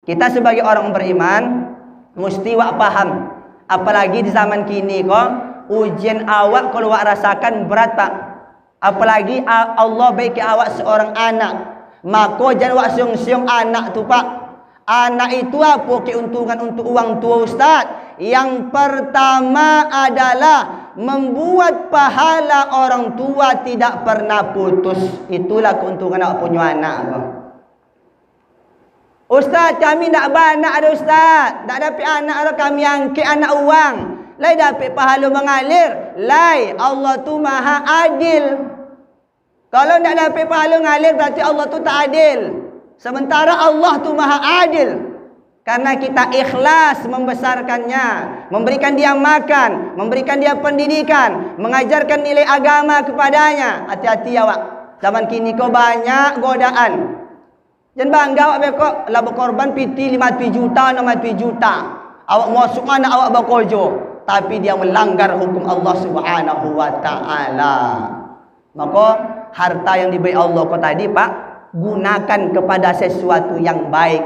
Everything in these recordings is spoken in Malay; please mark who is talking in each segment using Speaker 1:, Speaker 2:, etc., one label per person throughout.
Speaker 1: Kita sebagai orang beriman mesti wak paham. Apalagi di zaman kini kok ujian awak kalau wak rasakan berat pak. Apalagi Allah bagi awak seorang anak. Maka jangan wak siung-siung anak tu pak. Anak itu apa keuntungan untuk orang tua ustaz? Yang pertama adalah membuat pahala orang tua tidak pernah putus. Itulah keuntungan awak punya anak apa. Ustaz, kami tak banyak ada ustaz. Tak dapat anak ada kami angkat anak uang. Lai dapat pahala mengalir. Lai, Allah tu maha adil. Kalau tak dapat pahala mengalir berarti Allah tu tak adil. Sementara Allah tu maha adil. Karena kita ikhlas membesarkannya, memberikan dia makan, memberikan dia pendidikan, mengajarkan nilai agama kepadanya. Hati-hati ya wak. Zaman kini kau banyak godaan. Jangan bangga awak bekok lah berkorban piti 50 juta, 60 juta. Awak masuk mana awak berkojo, tapi dia melanggar hukum Allah Subhanahu wa taala. Maka harta yang diberi Allah kau tadi pak, gunakan kepada sesuatu yang baik.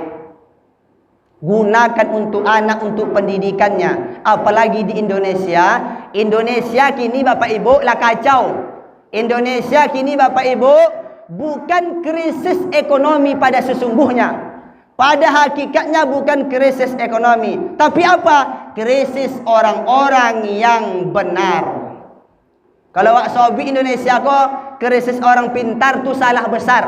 Speaker 1: Gunakan untuk anak, untuk pendidikannya. Apalagi di Indonesia. Indonesia kini Bapak Ibu lah kacau. Indonesia kini Bapak Ibu bukan krisis ekonomi pada sesungguhnya. Pada hakikatnya bukan krisis ekonomi. Tapi apa? Krisis orang-orang yang benar. Kalau wak sobi Indonesia kok krisis orang pintar tu salah besar.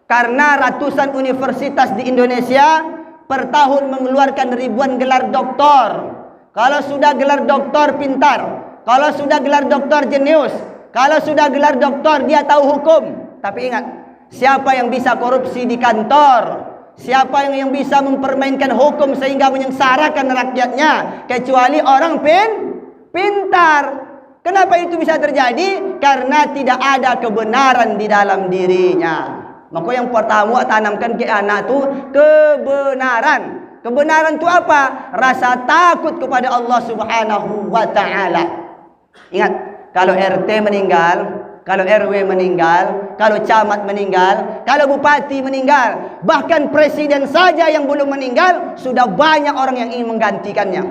Speaker 1: Karena ratusan universitas di Indonesia per tahun mengeluarkan ribuan gelar doktor. Kalau sudah gelar doktor pintar, kalau sudah gelar doktor jenius, kalau sudah gelar doktor dia tahu hukum. Tapi ingat, siapa yang bisa korupsi di kantor? Siapa yang bisa mempermainkan hukum sehingga menyengsarakan rakyatnya? Kecuali orang pintar. Kenapa itu bisa terjadi? Karena tidak ada kebenaran di dalam dirinya. Maka yang pertama tanamkan ke anak tu kebenaran. Kebenaran tu apa? Rasa takut kepada Allah Subhanahu wa taala. Ingat, kalau RT meninggal, kalau RW meninggal, kalau camat meninggal, kalau bupati meninggal, bahkan presiden saja yang belum meninggal, sudah banyak orang yang ingin menggantikannya.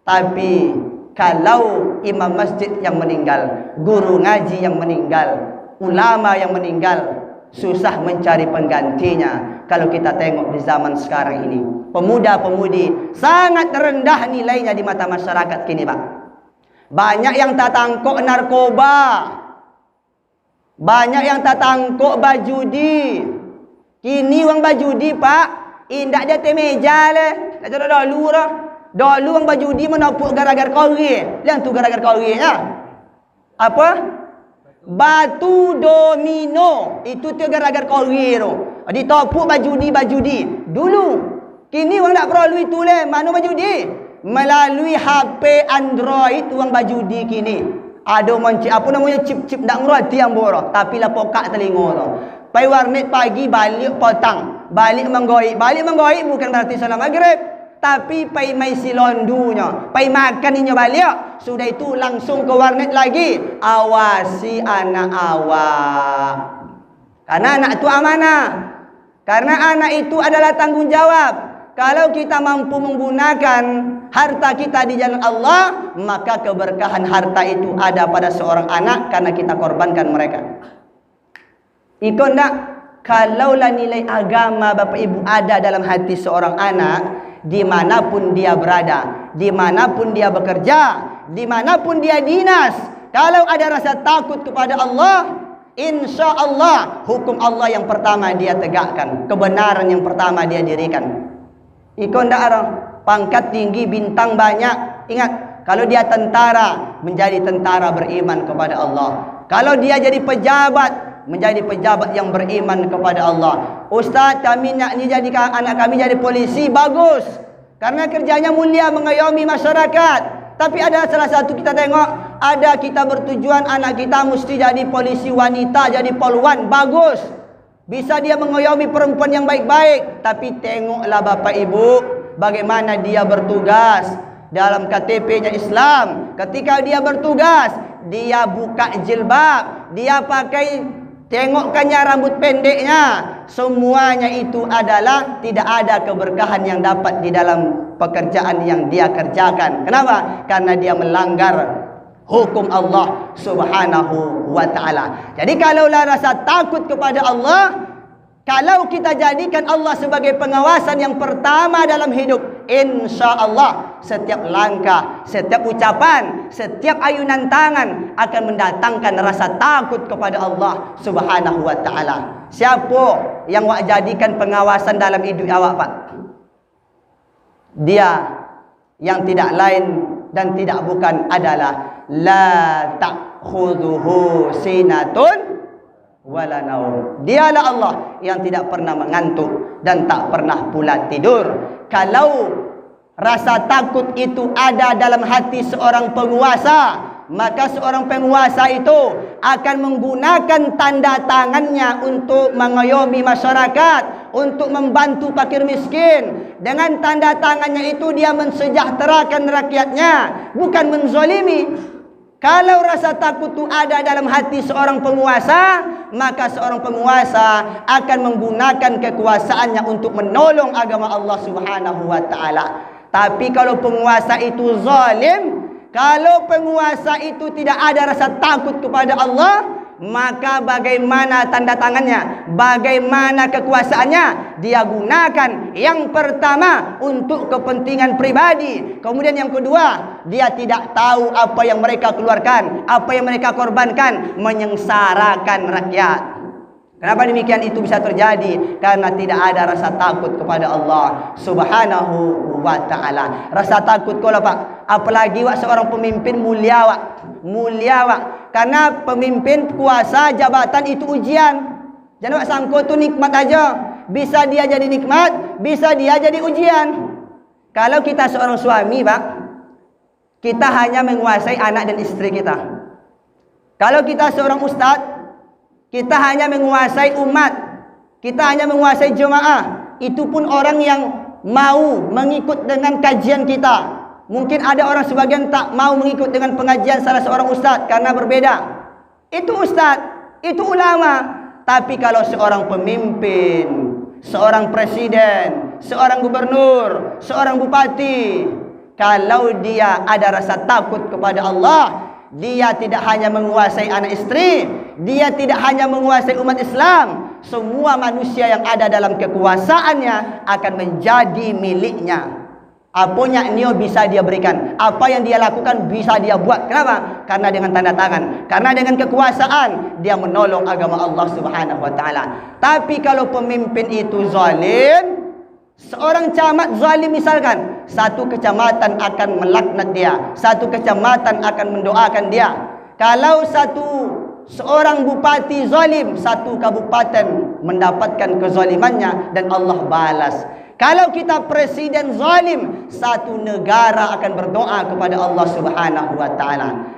Speaker 1: Tapi kalau imam masjid yang meninggal, guru ngaji yang meninggal, ulama yang meninggal, susah mencari penggantinya. Kalau kita tengok di zaman sekarang ini, pemuda-pemudi sangat rendah nilainya di mata masyarakat kini pak. Banyak yang tak tangkok narkoba, banyak yang tak tangkok bajudi. Kini orang bajudi pak, indak dia temeja le. Tak ada dulu dah. Dulu orang bajudi menopuk gara-gara kori. Yang tu gara-gara korinya apa? Batu domino. Itu tu gara-gara kori tu. Ditopuk bajudi dulu. Kini orang tak perlu itu le. Mana bajudi? Melalui HP Android orang bajudi kini. Ada mancik apa namanya chip tak ngerti yang borok, tapi lah pokak telinga tu. Pai warnet pagi balik petang, balik menggoik bukan berarti salam maghrib, tapi pai mai silondunya, pai makan inya balik. Sudah itu langsung ke warnet lagi. Awasi anak awak. Karena anak itu amanah. Karena anak itu adalah tanggung jawab. Kalau kita mampu menggunakan harta kita di jalan Allah, maka keberkahan harta itu ada pada seorang anak karena kita korbankan mereka. Ikut tak? Kalaulah nilai agama Bapak Ibu ada dalam hati seorang anak, dimanapun dia berada, dimanapun dia bekerja, dimanapun dia dinas, kalau ada rasa takut kepada Allah, insya Allah hukum Allah yang pertama dia tegakkan, kebenaran yang pertama dia dirikan. Ikon daerah pangkat tinggi, bintang banyak. Ingat, kalau dia tentara, menjadi tentara beriman kepada Allah. Kalau dia jadi pejabat, menjadi pejabat yang beriman kepada Allah. Ustaz, kami nak ni jadikan anak kami jadi polisi, bagus. Karena kerjanya mulia mengayomi masyarakat. Tapi ada salah satu kita tengok, ada kita bertujuan anak kita mesti jadi polisi wanita, jadi polwan, bagus. Bisa dia mengayomi perempuan yang baik-baik. Tapi tengoklah Bapak Ibu, bagaimana dia bertugas dalam KTP-nya Islam. Ketika dia bertugas, dia buka jilbab, dia pakai tengokkannya rambut pendeknya, semuanya itu adalah tidak ada keberkahan yang dapat di dalam pekerjaan yang dia kerjakan. Kenapa? Karena dia melanggar hukum Allah Subhanahu wa ta'ala. Jadi kalaulah rasa takut kepada Allah, kalau kita jadikan Allah sebagai pengawasan yang pertama dalam hidup, insya Allah setiap langkah, setiap ucapan, setiap ayunan tangan akan mendatangkan rasa takut kepada Allah Subhanahu wa ta'ala. Siapa yang awak jadikan pengawasan dalam hidup awak, Pak? Dia yang tidak lain dan tidak bukan adalah la ta'khudhuhu sinatun wala naum. Dialah Allah yang tidak pernah mengantuk dan tak pernah pula tidur. Kalau rasa takut itu ada dalam hati seorang penguasa, maka seorang penguasa itu akan menggunakan tanda tangannya untuk mengayomi masyarakat, untuk membantu fakir miskin. Dengan tanda tangannya itu dia mensejahterakan rakyatnya, bukan menzalimi. Kalau rasa takut itu ada dalam hati seorang penguasa, maka seorang penguasa akan menggunakan kekuasaannya untuk menolong agama Allah Subhanahu wa ta'ala. Tapi kalau penguasa itu zalim, kalau penguasa itu tidak ada rasa takut kepada Allah, maka bagaimana tanda tangannya, bagaimana kekuasaannya? Dia gunakan yang pertama untuk kepentingan pribadi. Kemudian yang kedua, dia tidak tahu apa yang mereka keluarkan, apa yang mereka korbankan, menyengsarakan rakyat. Kenapa demikian itu bisa terjadi? Karena tidak ada rasa takut kepada Allah Subhanahu wa ta'ala. Rasa takut kau lah, Pak. Apalagi wak seorang pemimpin mulia, wak. Mulia, wak. Karena pemimpin, kuasa, jabatan itu ujian. Jangan wak sangka tu nikmat aja. Bisa dia jadi nikmat, bisa dia jadi ujian. Kalau kita seorang suami, Pak, kita hanya menguasai anak dan istri kita. Kalau kita seorang ustaz, kita hanya menguasai umat, kita hanya menguasai jemaah. Itu pun orang yang mau mengikut dengan kajian kita. Mungkin ada orang sebagian tak mau mengikut dengan pengajian salah seorang ustaz karena berbeda. Itu ustaz, itu ulama. Tapi kalau seorang pemimpin, seorang presiden, seorang gubernur, seorang bupati, kalau dia ada rasa takut kepada Allah, dia tidak hanya menguasai anak istri, dia tidak hanya menguasai umat Islam, semua manusia yang ada dalam kekuasaannya akan menjadi miliknya. Apanya dia bisa dia berikan, apa yang dia lakukan bisa dia buat. Kenapa? Karena dengan tanda tangan, karena dengan kekuasaan dia menolong agama Allah Subhanahu wa ta'ala. Tapi kalau pemimpin itu zalim, seorang camat zalim misalkan, satu kecamatan akan melaknat dia, satu kecamatan akan mendoakan dia. Kalau seorang bupati zalim, satu kabupaten mendapatkan kezalimannya dan Allah balas. Kalau kita presiden zalim, satu negara akan berdoa kepada Allah Subhanahu wa ta'ala.